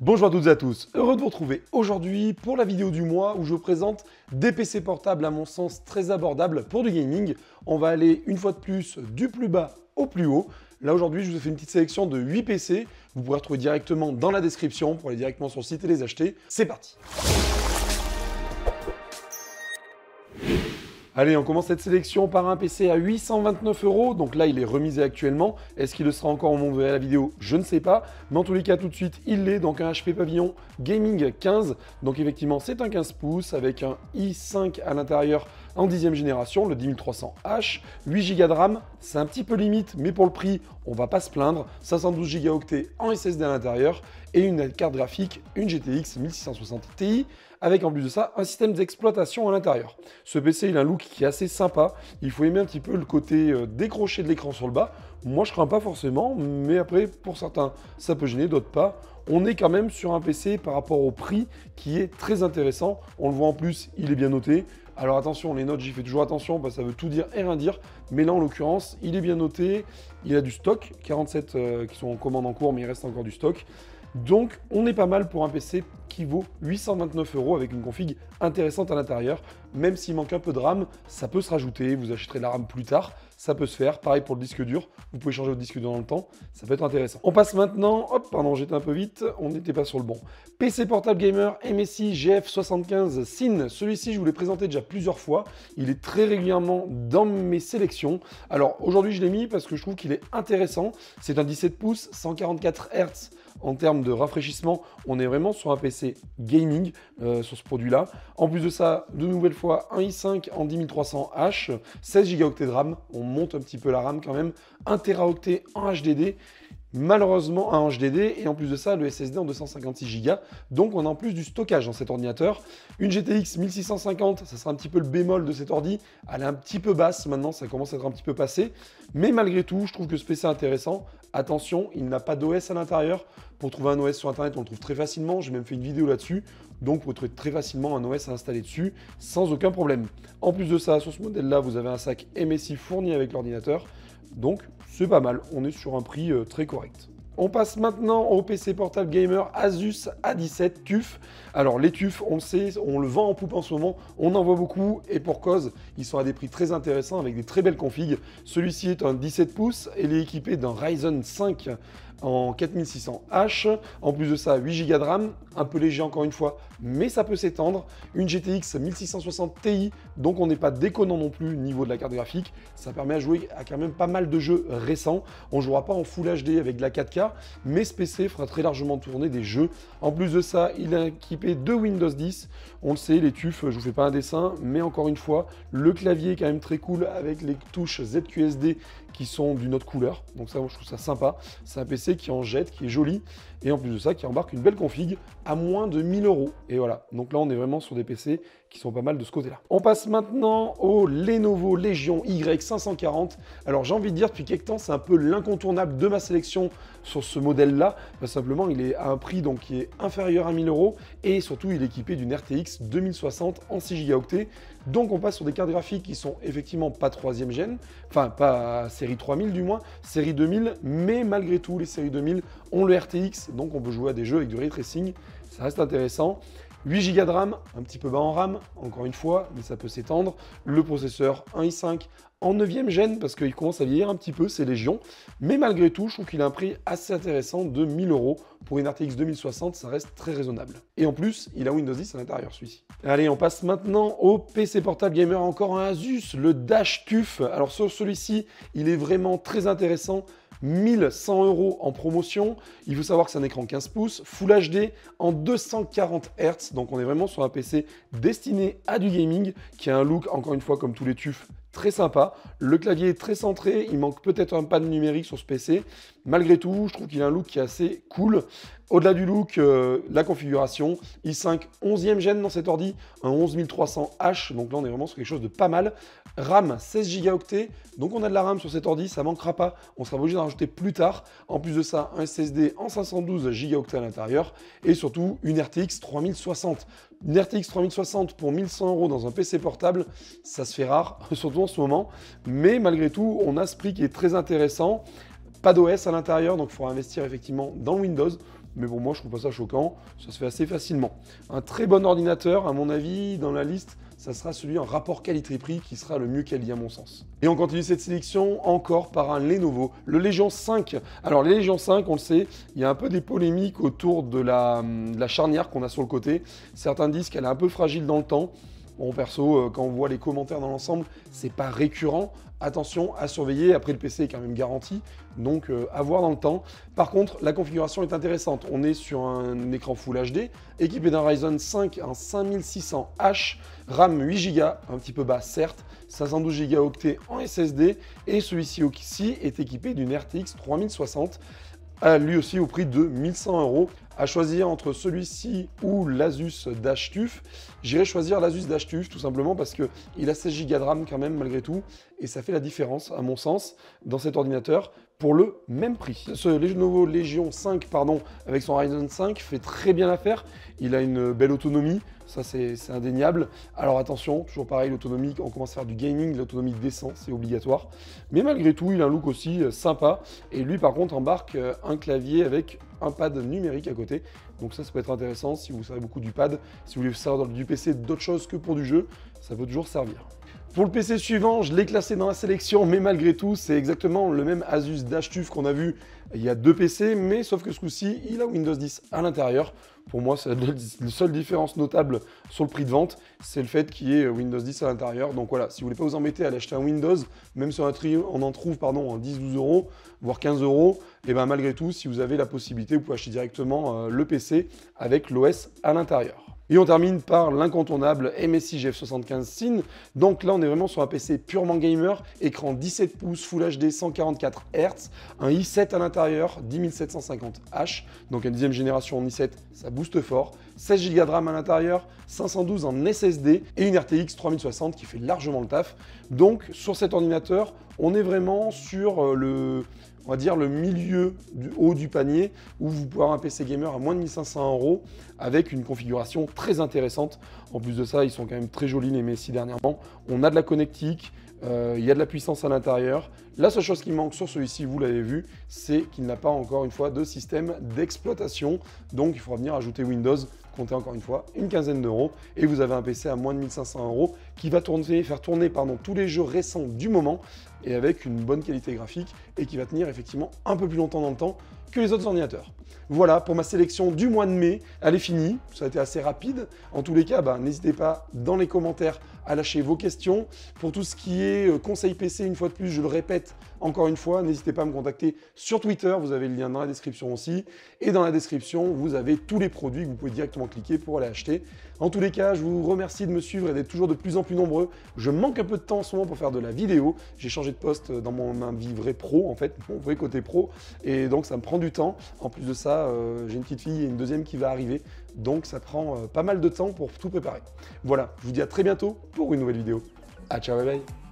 Bonjour à toutes et à tous, heureux de vous retrouver aujourd'hui pour la vidéo du mois où je vous présente des PC portables à mon sens très abordables pour du gaming. On va aller une fois de plus du plus bas au plus haut. Là aujourd'hui je vous ai fait une petite sélection de 8 PC, vous pourrez retrouver directement dans la description pour aller directement sur le site et les acheter. C'est parti! Allez, on commence cette sélection par un PC à 829 €. Donc là, il est remisé actuellement. Est-ce qu'il le sera encore au moment où vous verrez la vidéo? Je ne sais pas. Mais en tous les cas, tout de suite, il l'est. Donc un HP Pavillon Gaming 15. Donc effectivement, c'est un 15 pouces avec un i5 à l'intérieur en 10e génération, le 10300H. 8 Go de RAM, c'est un petit peu limite, mais pour le prix, on va pas se plaindre. 512 Go en SSD à l'intérieur et une carte graphique, une GTX 1660 Ti, avec en plus de ça un système d'exploitation à l'intérieur. Ce PC, il a un look qui est assez sympa. Il faut aimer un petit peu le côté décroché de l'écran sur le bas. Moi, je crains pas forcément, mais après, pour certains, ça peut gêner, d'autres pas. On est quand même sur un PC par rapport au prix qui est très intéressant. On le voit en plus, il est bien noté. Alors attention, les notes, j'y fais toujours attention parce que ça veut tout dire et rien dire. Mais là, en l'occurrence, il est bien noté. Il a du stock, 47 qui sont en commande en cours, mais il reste encore du stock. Donc, on est pas mal pour un PC qui vaut 829 € avec une config intéressante à l'intérieur. Même s'il manque un peu de RAM, ça peut se rajouter. Vous achèterez la RAM plus tard, ça peut se faire. Pareil pour le disque dur, vous pouvez changer votre disque dur dans le temps, ça peut être intéressant. On passe maintenant, hop, pardon, j'étais un peu vite, on n'était pas sur le bon. PC portable gamer MSI GF75 Cine. Celui-ci, je vous l'ai présenté déjà plusieurs fois. Il est très régulièrement dans mes sélections. Alors aujourd'hui, je l'ai mis parce que je trouve qu'il est intéressant. C'est un 17 pouces, 144 Hz. En termes de rafraîchissement, on est vraiment sur un PC gaming sur ce produit-là. En plus de ça, de nouvelle fois, un i5 en 10300H, 16 Go de RAM, on monte un petit peu la RAM quand même, 1 Teraoctet en HDD, malheureusement un HDD, et en plus de ça, le SSD en 256 Go. Donc on a en plus du stockage dans cet ordinateur. Une GTX 1650, ça sera un petit peu le bémol de cet ordi. Elle est un petit peu basse maintenant, ça commence à être un petit peu passé. Mais malgré tout, je trouve que ce PC est intéressant. Attention, il n'a pas d'OS à l'intérieur. Pour trouver un OS sur Internet, on le trouve très facilement. J'ai même fait une vidéo là-dessus. Donc, vous pouvez trouver très facilement un OS à installer dessus sans aucun problème. En plus de ça, sur ce modèle-là, vous avez un sac MSI fourni avec l'ordinateur. Donc, c'est pas mal. On est sur un prix très correct. On passe maintenant au PC portable gamer Asus A17 TUF. Alors les TUF, on le sait, on le vend en poupe en ce moment, on en voit beaucoup et pour cause, ils sont à des prix très intéressants avec des très belles configs. Celui-ci est un 17 pouces et il est équipé d'un Ryzen 5 en 4600H. En plus de ça, 8 Go de RAM, un peu léger encore une fois, mais ça peut s'étendre. Une GTX 1660 Ti, donc on n'est pas déconnant non plus au niveau de la carte graphique. Ça permet à jouer à quand même pas mal de jeux récents. On ne jouera pas en Full HD avec de la 4K, mais ce PC fera très largement tourner des jeux. En plus de ça, il est équipé de Windows 10. On le sait, les TUF, je ne vous fais pas un dessin, mais encore une fois, le clavier est quand même très cool avec les touches ZQSD qui sont d'une autre couleur. Donc ça, moi, je trouve ça sympa. C'est un PC qui en jette, qui est joli, et en plus de ça, qui embarque une belle config à moins de 1000 €. Et voilà, donc là, on est vraiment sur des PC qui sont pas mal de ce côté-là. On passe maintenant au Lenovo Legion Y540. Alors j'ai envie de dire, depuis quelques temps, c'est un peu l'incontournable de ma sélection sur ce modèle-là. Simplement, il est à un prix donc, qui est inférieur à 1000 € et surtout, il est équipé d'une RTX 2060 en 6 Go. Donc on passe sur des cartes graphiques qui sont effectivement pas 3e gen, enfin pas série 3000 du moins, série 2000, mais malgré tout, les séries 2000 ont le RTX, donc on peut jouer à des jeux avec du ray tracing, ça reste intéressant. 8 Go de RAM, un petit peu bas en RAM, encore une fois, mais ça peut s'étendre. Le processeur, un i5 en 9e gen, parce qu'il commence à vieillir un petit peu, c'est Légion. Mais malgré tout, je trouve qu'il a un prix assez intéressant de 1000 €. Pour une RTX 2060, ça reste très raisonnable. Et en plus, il a Windows 10 à l'intérieur, celui-ci. Allez, on passe maintenant au PC portable gamer, encore un Asus, le Dash TUF. Alors sur celui-ci, il est vraiment très intéressant. 1100 € en promotion. Il faut savoir que c'est un écran 15 pouces, Full HD en 240 Hz. Donc on est vraiment sur un PC destiné à du gaming qui a un look, encore une fois, comme tous les TUF, très sympa. Le clavier est très centré, il manque peut-être un pad numérique sur ce PC. Malgré tout, je trouve qu'il a un look qui est assez cool. Au-delà du look, la configuration, i5 11e gen dans cet ordi, un 11300H, donc là on est vraiment sur quelque chose de pas mal. RAM 16 Go, donc on a de la RAM sur cet ordi, ça manquera pas, on sera obligé d'en rajouter plus tard. En plus de ça, un SSD en 512 Go à l'intérieur et surtout une RTX 3060. Une RTX 3060 pour 1100 € dans un PC portable, ça se fait rare, surtout en ce moment. Mais malgré tout, on a ce prix qui est très intéressant. Pas d'OS à l'intérieur, donc il faudra investir effectivement dans Windows. mais bon, moi je trouve pas ça choquant, ça se fait assez facilement. Un très bon ordinateur, à mon avis, dans la liste, ça sera celui en rapport qualité-prix qui sera le mieux quali à mon sens. Et on continue cette sélection encore par un Lenovo, le Legion 5. Alors les Legion 5, on le sait, il y a un peu des polémiques autour de la charnière qu'on a sur le côté. Certains disent qu'elle est un peu fragile dans le temps. Bon, perso, quand on voit les commentaires dans l'ensemble, c'est pas récurrent. Attention à surveiller, après le PC est quand même garanti, donc à voir dans le temps. Par contre, la configuration est intéressante. On est sur un écran Full HD, équipé d'un Ryzen 5, un 5600H, RAM 8 Go, un petit peu bas certes, 512 Go octets en SSD, et celui-ci aussi est équipé d'une RTX 3060, lui aussi au prix de 1100 €. À choisir entre celui-ci ou l'Asus DashTUF, j'irai choisir l'Asus DashTUF tout simplement parce qu'il a 16 Go de RAM quand même malgré tout, et ça fait la différence à mon sens dans cet ordinateur pour le même prix. Ce Lenovo Legion 5 avec son Ryzen 5 fait très bien l'affaire, il a une belle autonomie, ça c'est indéniable. Alors attention, toujours pareil, l'autonomie, on commence à faire du gaming, l'autonomie descend, c'est obligatoire. Mais malgré tout, il a un look aussi sympa, et lui par contre embarque un clavier avec un pad numérique à côté. Donc ça peut être intéressant si vous savez beaucoup du pad. Si vous voulez servir du PC d'autre chose que pour du jeu, ça peut toujours servir. Pour le PC suivant, je l'ai classé dans la sélection, mais malgré tout, c'est exactement le même Asus DashTUF qu'on a vu il y a 2 PC, mais sauf que ce coup-ci, il a Windows 10 à l'intérieur. Pour moi, c'est la seule différence notable sur le prix de vente, c'est le fait qu'il y ait Windows 10 à l'intérieur. Donc voilà, si vous voulez pas vous embêter à aller acheter un Windows, même sur un tri, on en trouve en 10-12 €, voire 15 €, et bien malgré tout, si vous avez la possibilité, vous pouvez acheter directement le PC avec l'OS à l'intérieur. Et on termine par l'incontournable MSI GF75 Cine. Donc là, on est vraiment sur un PC purement gamer, écran 17 pouces, Full HD 144 Hz, un i7 à l'intérieur, 10750H, donc une 10e génération en i7, ça booste fort, 16 Go de RAM à l'intérieur, 512 en SSD et une RTX 3060 qui fait largement le taf. Donc sur cet ordinateur, on est vraiment sur on va dire le milieu du haut du panier où vous pouvez avoir un PC gamer à moins de 1500 € avec une configuration très intéressante. En plus de ça, ils sont quand même très jolis les MSI dernièrement. On a de la connectique, il y a de la puissance à l'intérieur. La seule chose qui manque sur celui-ci, vous l'avez vu, c'est qu'il n'a pas encore une fois de système d'exploitation. Donc il faudra venir ajouter Windows, comptez encore une fois une quinzaine d'euros et vous avez un PC à moins de 1500 € qui va faire tourner tous les jeux récents du moment et avec une bonne qualité graphique et qui va tenir effectivement un peu plus longtemps dans le temps que les autres ordinateurs. Voilà pour ma sélection du mois de mai, elle est finie, ça a été assez rapide. En tous les cas, n'hésitez pas dans les commentaires à lâcher vos questions. Pour tout ce qui est conseil PC, une fois de plus, je le répète encore une fois, n'hésitez pas à me contacter sur Twitter, vous avez le lien dans la description aussi. Et dans la description, vous avez tous les produits que vous pouvez directement cliquer pour aller acheter. En tous les cas, je vous remercie de me suivre et d'être toujours de plus en plus nombreux. Je manque un peu de temps en ce moment pour faire de la vidéo. J'ai changé de poste dans ma vie vraie pro, en fait, mon vrai côté pro. Et donc, ça me prend du temps. En plus de ça, j'ai une petite fille et une deuxième qui va arriver. Donc, ça prend pas mal de temps pour tout préparer. Voilà, je vous dis à très bientôt pour une nouvelle vidéo. Ah, ciao, bye bye.